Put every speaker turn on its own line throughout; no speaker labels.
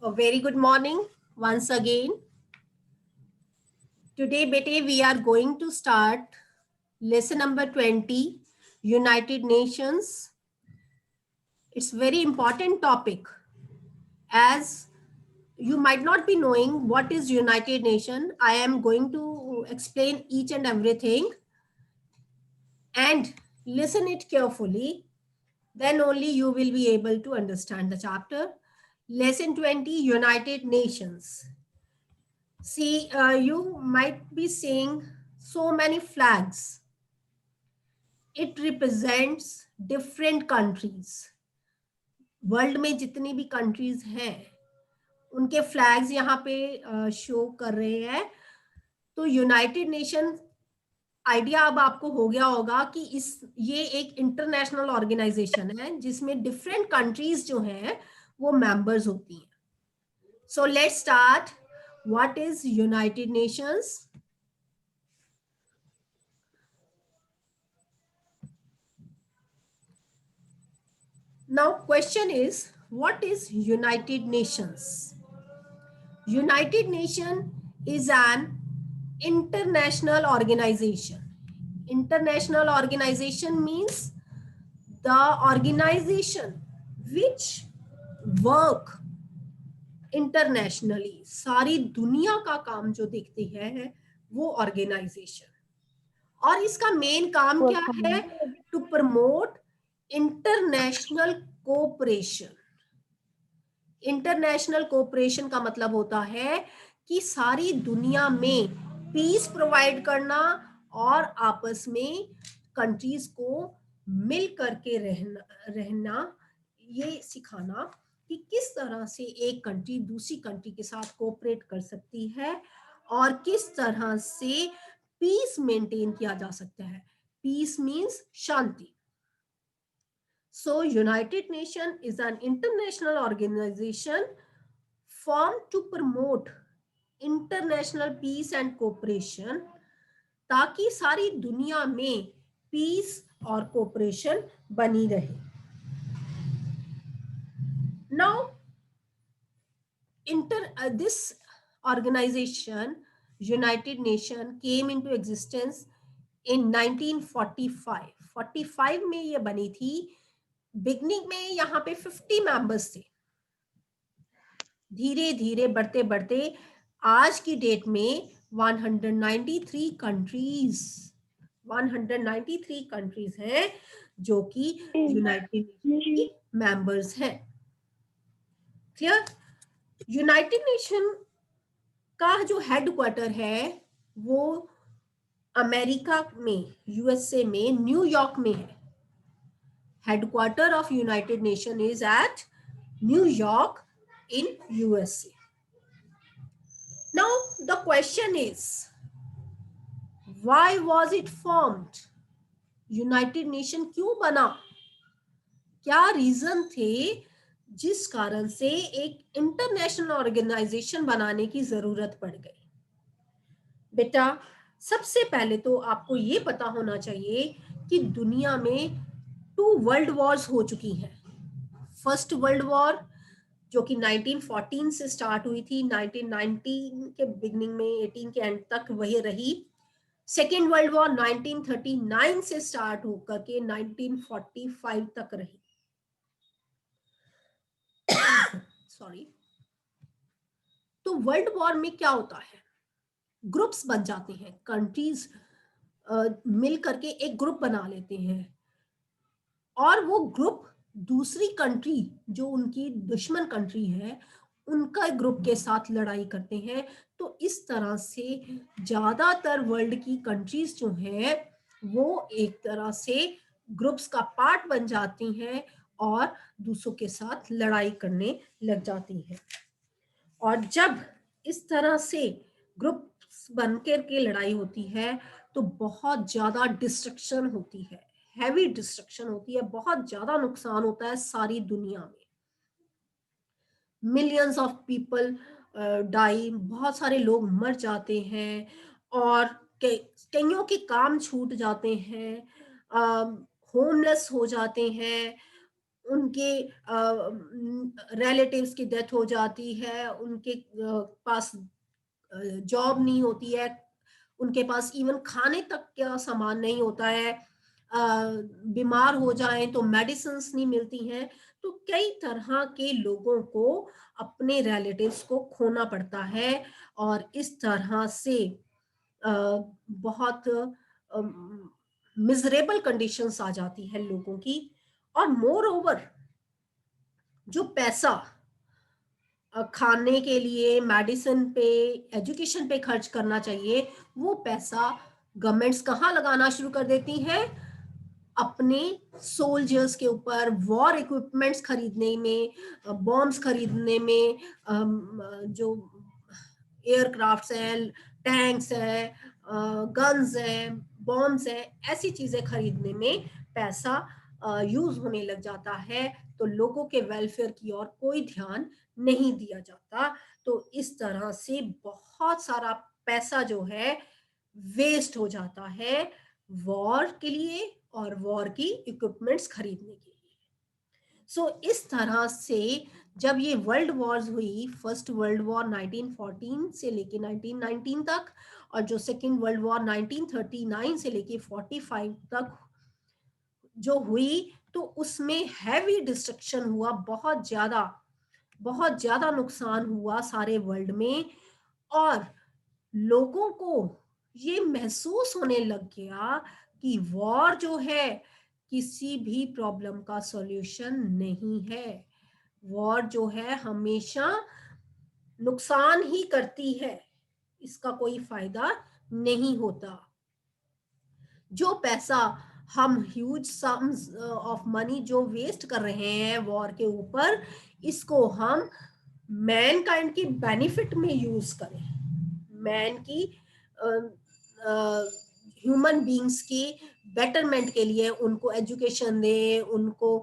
A very good morning once again. Today, bete, we are going to start lesson number 20, United Nations. It's very important topic as you might not be knowing what is United Nation. I am going to explain each and everything and listen it carefully. Then only you will be able to understand the chapter. Lesson 20, United Nations. See, you might be seeing so many flags. It represents different countries. World में जितनी भी countries हैं उनके flags यहाँ पे show कर रहे हैं. तो यूनाइटेड नेशन आइडिया अब आपको हो गया होगा कि ये एक इंटरनेशनल ऑर्गेनाइजेशन है जिसमें डिफरेंट कंट्रीज जो हैं वो मेंबर्स होती हैं. So let's start. What is United Nations? Now question is, what is United Nations? United Nation is an international organization. International organization means the organization which work internationally. सारी दुनिया का काम जो देखती है वो ऑर्गेनाइजेशन. और इसका मेन काम क्या है? To promote international cooperation. International cooperation का मतलब होता है कि सारी दुनिया में पीस प्रोवाइड करना और आपस में कंट्रीज को मिल करके रहना ये सिखाना कि किस तरह से एक कंट्री दूसरी कंट्री के साथ कोऑपरेट कर सकती है और किस तरह से पीस मेंटेन किया जा सकता है. Piece means Shanti. So United Nations is an international organization formed to promote international peace and cooperation ताकि सारी दुनिया में पीस और कोऑपरेशन बनी रहे. Now this organization United Nations came into existence in 1945. 45 में ये बनी थी. बिगनिंग में यहाँ पे 50 मेंबर्स थे. धीरे धीरे बढ़ते बढ़ते आज की डेट में 193 कंट्रीज हैं जो कि यूनाइटेड नेशन की मेंबर्स हैं. क्लियर? यूनाइटेड नेशन का जो हेडक्वार्टर है वो अमेरिका में, यूएसए में, न्यूयॉर्क में है. Headquarter of United Nations is at New York in USA. Now the question is, why was it formed? United Nation क्यों बना? क्या रीजन थे जिस कारण से एक इंटरनेशनल ऑर्गेनाइजेशन बनाने की जरूरत पड़ गई? बेटा, सबसे पहले तो आपको ये पता होना चाहिए कि दुनिया में 2 वर्ल्ड वॉर्स हो चुकी हैं. फर्स्ट वर्ल्ड वॉर जो कि 1914 से स्टार्ट हुई थी, 1919 के बिगनिंग में 18 के एंड तक वही रही. सेकेंड वर्ल्ड वॉर 1939 से स्टार्ट होकर के 1945 तक रही. सॉरी. तो वर्ल्ड वॉर में क्या होता है? ग्रुप्स बन जाते हैं. कंट्रीज मिल करके एक ग्रुप बना लेते हैं और वो ग्रुप दूसरी कंट्री जो उनकी दुश्मन कंट्री है उनका ग्रुप के साथ लड़ाई करते हैं. तो इस तरह से ज्यादातर वर्ल्ड की कंट्रीज जो हैं वो एक तरह से ग्रुप्स का पार्ट बन जाती हैं और दूसरों के साथ लड़ाई करने लग जाती हैं. और जब इस तरह से ग्रुप्स बनकर के लड़ाई होती है तो बहुत ज्यादा डिस्ट्रक्शन होती है. हैवी डिस्ट्रक्शन होती है. बहुत ज्यादा नुकसान होता है सारी दुनिया में. Millions of people die. बहुत सारे लोग मर जाते हैं और कईयों के काम छूट जाते हैं. होमलेस हो जाते हैं. उनके रिलेटिव्स की डेथ हो जाती है, उनके पास जॉब नहीं होती है, उनके पास इवन खाने तक का सामान नहीं होता है, बीमार हो जाएं तो मेडिसिन्स नहीं मिलती हैं, तो कई तरह के लोगों को अपने रिलेटिव्स को खोना पड़ता है और इस तरह से बहुत मिजरेबल कंडीशंस आ जाती है लोगों की। और मोर ओवर जो पैसा खाने के लिए, मेडिसिन पे, एजुकेशन पे खर्च करना चाहिए, वो पैसा गवर्नमेंट्स कहाँ लगाना शुरू कर देती हैं? अपने सोल्जर्स के ऊपर, वॉर इक्विपमेंट्स खरीदने में, बॉम्ब्स खरीदने में, जो एयरक्राफ्ट्स हैं, टैंक्स हैं, गन्स हैं, बॉम्ब्स हैं, ऐसी चीजें खरीदने में पैसा यूज होने लग जाता है, तो लोगों के वेलफेयर की ओर कोई ध्यान नहीं दिया जाता। तो इस तरह से बहुत सारा पैसा जो है वेस्ट हो जाता है वॉर के लिए और वॉर की इक्विपमेंट्स खरीदने के लिए। सो इस तरह से जब ये वर्ल्ड वॉर्स हुई, फर्स्ट वर्ल्ड वॉर 1914 से लेके 1919 तक, और जो सेकेंड वर्ल्ड वॉर 1939 से लेके 45 तक जो हुई, तो उसमें हैवी डिस्ट्रक्शन हुआ, बहुत ज्यादा नुकसान हुआ सारे वर्ल्ड में। और लोगों को ये महसूस होने लग गया कि वॉर जो है किसी भी प्रॉब्लम का सॉल्यूशन नहीं है, वॉर जो है हमेशा नुकसान ही करती है, इसका कोई फायदा नहीं होता। जो पैसा हम ह्यूज सम्स ऑफ मनी जो वेस्ट कर रहे हैं वॉर के ऊपर, इसको हम मैन काइंड की बेनिफिट में यूज करें, मैन की ह्यूमन बींग्स की बेटरमेंट के लिए, उनको एजुकेशन दें, उनको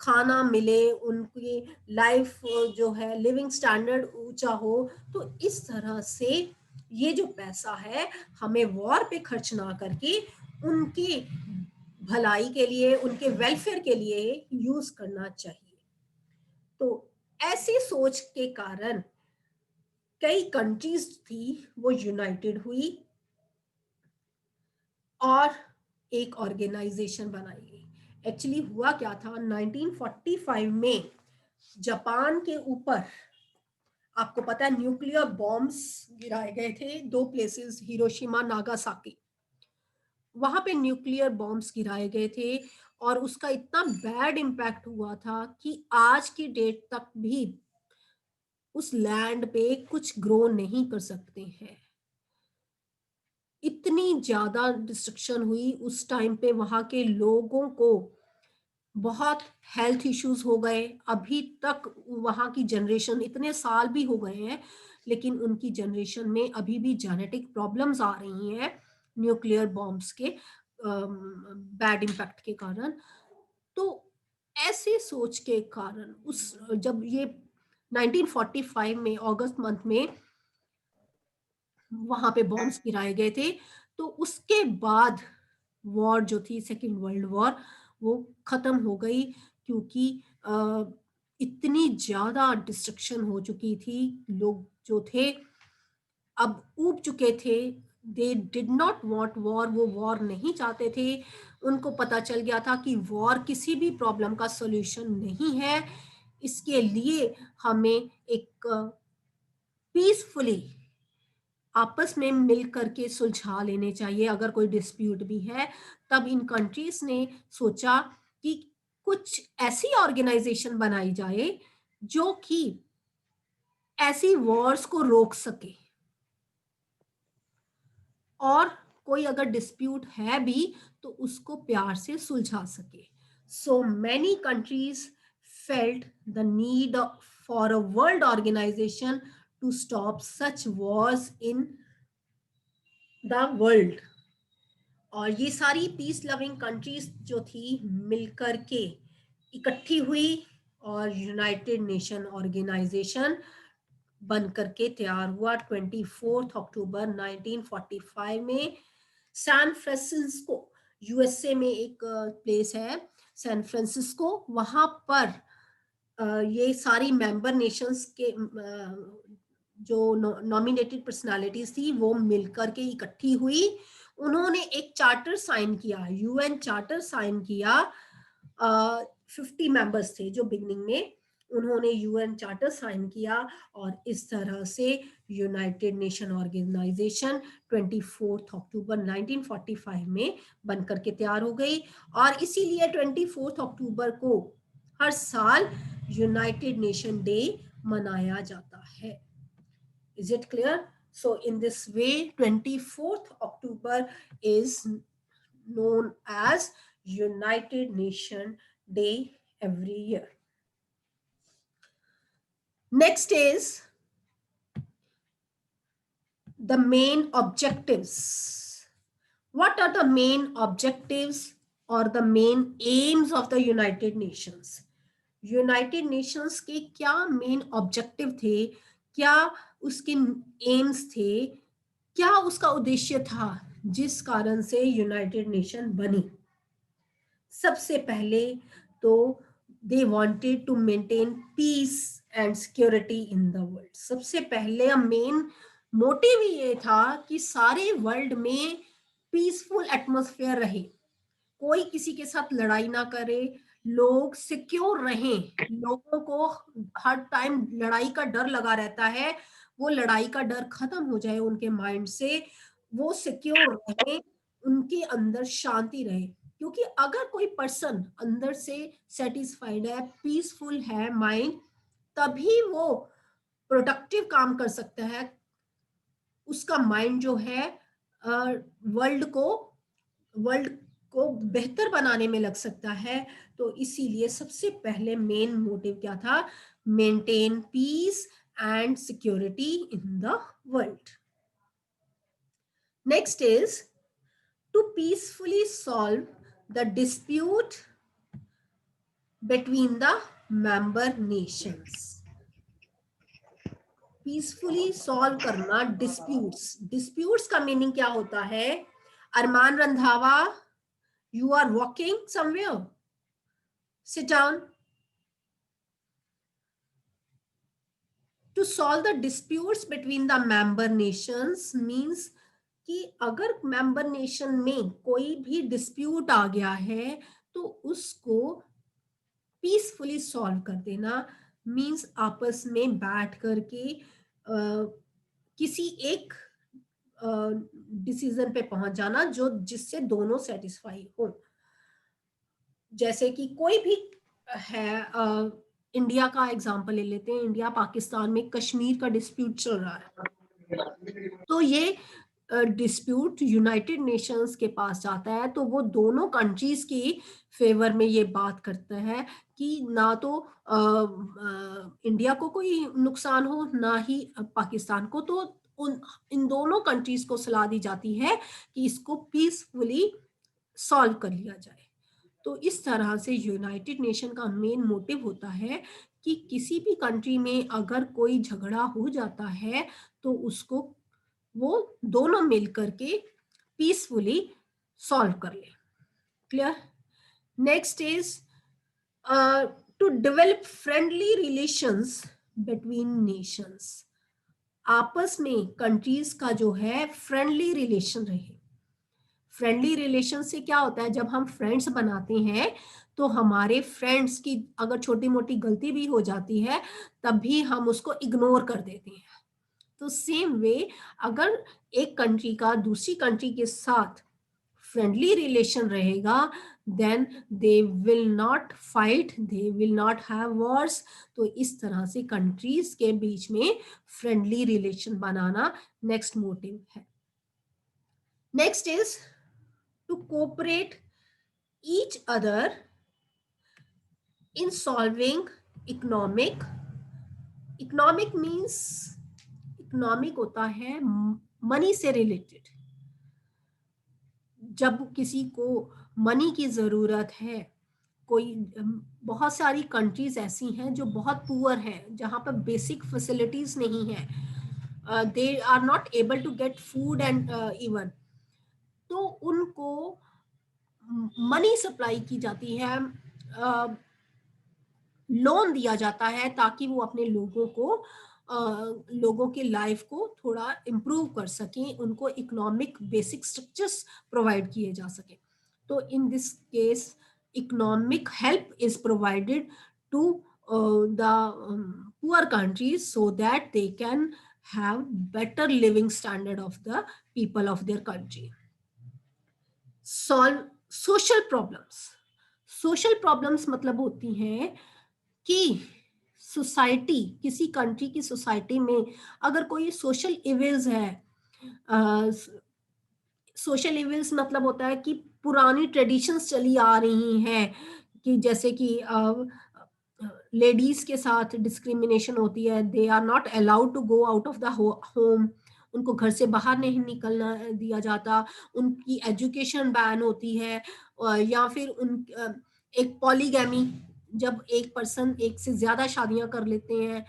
खाना मिले, उनकी लाइफ जो है लिविंग स्टैंडर्ड ऊंचा हो। तो इस तरह से ये जो पैसा है हमें वॉर पे खर्च ना करके उनकी भलाई के लिए, उनके वेलफेयर के लिए यूज करना चाहिए। तो ऐसी सोच के कारण कई कंट्रीज थी वो यूनाइटेड हुई और एक ऑर्गेनाइजेशन बनाई गई। एक्चुअली हुआ क्या था, 1945 में जापान के ऊपर, आपको पता है, न्यूक्लियर बॉम्ब्स गिराए गए थे, दो प्लेसेस, हिरोशिमा, नागासाकी, वहां पे न्यूक्लियर बॉम्ब्स गिराए गए थे। और उसका इतना बैड इम्पैक्ट हुआ था कि आज की डेट तक भी उस लैंड पे कुछ ग्रो नहीं कर सकते हैं। इतनी ज्यादा डिस्ट्रक्शन हुई उस टाइम पे, वहां के लोगों को बहुत हेल्थ इश्यूज हो गए। अभी तक वहां की जनरेशन, इतने साल भी हो गए हैं, लेकिन उनकी जनरेशन में अभी भी जेनेटिक प्रॉब्लम्स आ रही हैं न्यूक्लियर बॉम्ब्स के बैड इम्पैक्ट के कारण। तो ऐसे सोच के कारण उस जब ये 1945 में अगस्त मंथ में वहां पे बॉम्ब्स गिराए गए थे, तो उसके बाद वॉर जो थी, सेकेंड वर्ल्ड वॉर, वो खत्म हो गई, क्योंकि इतनी ज्यादा डिस्ट्रक्शन हो चुकी थी, लोग जो थे अब ऊब चुके थे, they did not want war, वो वॉर नहीं चाहते थे। उनको पता चल गया था कि वॉर किसी भी प्रॉब्लम का सॉल्यूशन नहीं है, इसके लिए हमें एक पीसफुली आपस में मिल करके सुलझा लेने चाहिए अगर कोई डिस्प्यूट भी है। तब इन कंट्रीज ने सोचा कि कुछ ऐसी ऑर्गेनाइजेशन बनाई जाए जो कि ऐसी वॉर्स को रोक सके, और कोई अगर डिस्प्यूट है भी तो उसको प्यार से सुलझा सके। So many countries felt the need for a world organization to stop such wars in the world. और ये सारी पीस लविंग कंट्रीज जो थी मिलकर के इकट्ठी हुई और यूनाइटेड नेशन ऑर्गेनाइजेशन बन करके तैयार हुआ 24 अक्टूबर 1945 में। सैन फ्रांसिस्को, यूएसए में एक प्लेस है, सैन फ्रांसिस्को, वहां पर ये सारी मेंबर नेशंस के जो नॉमिनेटेड पर्सनालिटीज थी वो मिलकर के इकट्ठी हुई, उन्होंने एक चार्टर साइन किया, यूएन चार्टर साइन किया। 50 मेंबर्स थे जो बिगनिंग में, उन्होंने यूएन चार्टर साइन किया और इस तरह से यूनाइटेड नेशन ऑर्गेनाइजेशन 24 अक्टूबर 1945 में बनकर के तैयार हो गई। और इसीलिए 24 अक्टूबर को हर साल यूनाइटेड नेशन डे मनाया जाता है। Is it clear? So in this way 24th October is known as United Nation Day every year. Next is the main objectives. What are the main objectives or the main aims of the United Nations? United Nations के क्या main objective थे, क्या उसके AIIMS थे, क्या उसका उद्देश्य था जिस कारण से यूनाइटेड नेशन बनी? सबसे पहले तो they wanted to maintain peace and security in the world. सबसे पहले मेन मोटिव ये था कि सारे वर्ल्ड में पीसफुल एटमॉस्फेयर रहे, कोई किसी के साथ लड़ाई ना करे, लोग सिक्योर रहें। लोगों को हर टाइम लड़ाई का डर लगा रहता है, वो लड़ाई का डर खत्म हो जाए उनके माइंड से, वो सिक्योर रहे, उनके अंदर शांति रहे। क्योंकि अगर कोई पर्सन अंदर से सेटिस्फाइड है, पीसफुल है माइंड, तभी वो प्रोडक्टिव काम कर सकता है। उसका माइंड जो है वर्ल्ड को बेहतर बनाने में लग सकता है। तो इसीलिए सबसे पहले मेन मोटिव क्या था? Maintain peace and security in the world. Next is to peacefully solve the dispute between the member nations. Peacefully solve करना डिस्प्यूट्स। डिस्प्यूट्स का मीनिंग क्या होता है? अरमान Randhawa, you are walking somewhere, sit down. To solve the disputes between the member nations means कि अगर member nation में कोई भी डिस्प्यूट आ गया है तो उसको पीसफुली सॉल्व कर देना मींस आपस में बैठ करके किसी एक डिसीजन पे पहुंच जाना जो जिससे दोनों सेटिस्फाई हो। जैसे कि कोई भी है, इंडिया का एग्जांपल ले लेते हैं, इंडिया पाकिस्तान में कश्मीर का डिस्प्यूट चल रहा है, तो ये डिस्प्यूट यूनाइटेड नेशंस के पास जाता है, तो वो दोनों कंट्रीज की फेवर में ये बात करता है कि ना तो इंडिया को कोई नुकसान हो ना ही पाकिस्तान को, तो इन दोनों कंट्रीज को सलाह दी जाती है कि इसको पीसफुली सॉल्व कर लिया जाए। तो इस तरह से यूनाइटेड नेशन का मेन मोटिव होता है कि किसी भी कंट्री में अगर कोई झगड़ा हो जाता है तो उसको वो दोनों मिलकर के पीसफुली सॉल्व कर ले। Clear? Next is to develop friendly relations between nations. आपस में कंट्रीज का जो है फ्रेंडली रिलेशन रहे। फ्रेंडली रिलेशन से क्या होता है? जब हम फ्रेंड्स बनाते हैं तो हमारे फ्रेंड्स की अगर छोटी मोटी गलती भी हो जाती है तब भी हम उसको इग्नोर कर देते हैं। तो सेम वे अगर एक कंट्री का दूसरी कंट्री के साथ फ्रेंडली रिलेशन रहेगा then they will not fight, they will not have wars. तो इस तरह से कंट्रीज के बीच में फ्रेंडली रिलेशन बनाना नेक्स्ट मोटिव है। Next is to cooperate each other in solving economic means economic होता है मनी से रिलेटेड। जब किसी को मनी की जरूरत है, कोई बहुत सारी कंट्रीज ऐसी हैं जो बहुत पुअर हैं, जहां पर बेसिक फैसिलिटीज नहीं है, they are not able to get food and even, तो उनको मनी सप्लाई की जाती है लोन दिया जाता है ताकि वो अपने लोगों के लाइफ को थोड़ा इम्प्रूव कर सकें, उनको इकोनॉमिक बेसिक स्ट्रक्चर्स प्रोवाइड किए जा सके. तो in this case economic help is provided to the poor countries so that they can have better living standard of the people of their country. Solve social problems. Social problems मतलब होती हैं कि society, किसी country की society में अगर कोई social evils है, सोशल इविल्स मतलब होता है कि पुरानी ट्रेडिशंस चली आ रही हैं, कि जैसे कि लेडीज के साथ डिस्क्रिमिनेशन होती है, they are not allowed to go out of the home, उनको घर से बाहर नहीं निकलना दिया जाता, उनकी एजुकेशन बैन होती है, या फिर एक पॉलीगैमी, जब एक पर्सन एक से ज्यादा शादियां कर लेते हैं,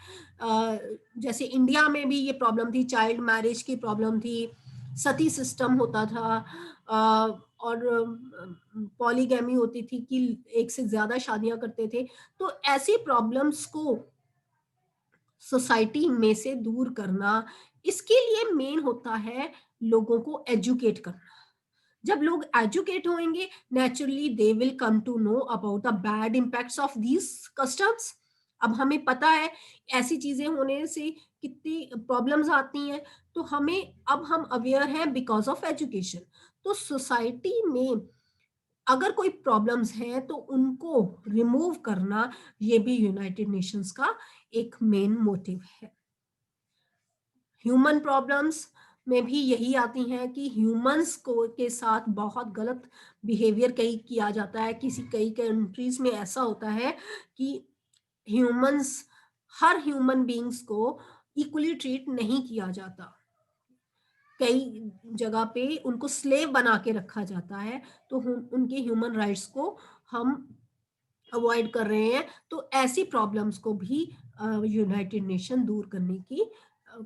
जैसे इंडिया में भी ये प्रॉब्लम थी, चाइल्ड मैरिज की प्रॉब्लम थी, सती सिस्टम होता था, और पॉलीगैमी होती थी कि एक से ज्यादा शादियां करते थे. तो ऐसी प्रॉब्लम्स को सोसाइटी में से दूर करना, इसके लिए मेन होता है लोगों को एजुकेट करना. जब लोग एजुकेट होंगे, naturally they will come to know about the bad impacts of these customs. अब हमें पता है ऐसी चीजें होने से कितनी प्रॉब्लम्स आती हैं, तो अब हम अवेयर हैं बिकॉज ऑफ एजुकेशन. तो सोसाइटी में अगर कोई प्रॉब्लम्स हैं तो उनको रिमूव करना, ये भी यूनाइटेड नेशंस का एक मेन मोटिव है. ह्यूमन प्रॉब्लम्स में भी यही आती हैं कि ह्यूमंस को के साथ बहुत गलत बिहेवियर कई किया जाता है. कई कंट्रीज में ऐसा होता है कि ह्यूमंस, हर ह्यूमन बींग्स को इक्वली ट्रीट नहीं किया जाता. कई जगह पे उनको स्लेव बना के रखा जाता है, तो उनके ह्यूमन राइट्स को हम अवॉइड कर रहे हैं. तो ऐसी प्रॉब्लम्स को भी यूनाइटेड नेशन दूर करने की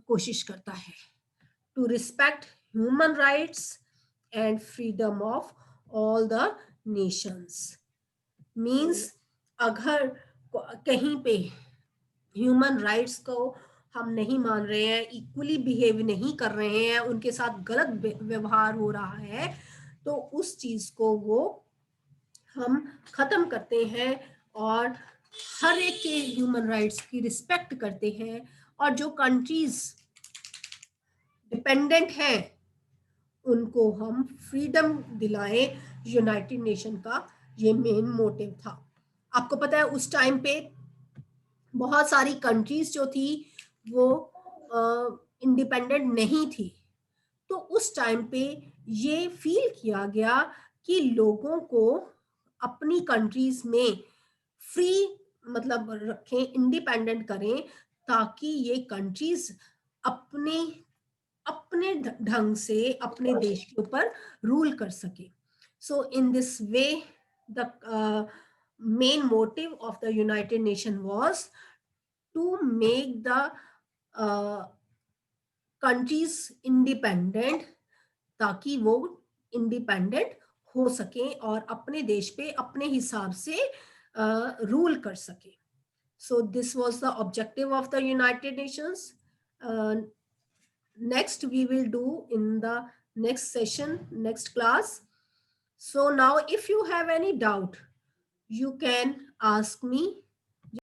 कोशिश करता है. To respect human rights and freedom of all the nations means, अगर कहीं पे ह्यूमन राइट्स को हम नहीं मान रहे हैं, इक्वली बिहेव नहीं कर रहे हैं, उनके साथ गलत व्यवहार हो रहा है, तो उस चीज को वो हम खत्म करते हैं और हर एक के ह्यूमन राइट्स की रिस्पेक्ट करते हैं. और जो कंट्रीज डिपेंडेंट हैं उनको हम फ्रीडम दिलाएं. यूनाइटेड नेशन का ये मेन मोटिव था. आपको पता है उस टाइम पे बहुत सारी कंट्रीज जो थी वो इंडिपेंडेंट नहीं थी. तो उस टाइम पे ये फील किया गया कि लोगों को अपनी कंट्रीज में फ्री मतलब रखें, इंडिपेंडेंट करें, ताकि ये कंट्रीज अपने अपने ढंग से अपने देश के ऊपर रूल कर सके. So in this way the main motive of the United Nations was to make the countries independent, ताकि वो इंडिपेंडेंट हो सके और अपने देश पे अपने हिसाब से रूल कर सके. So this was the objective of the United Nations. Next we will do in the next session, next class. So now if you have any doubt, you can ask me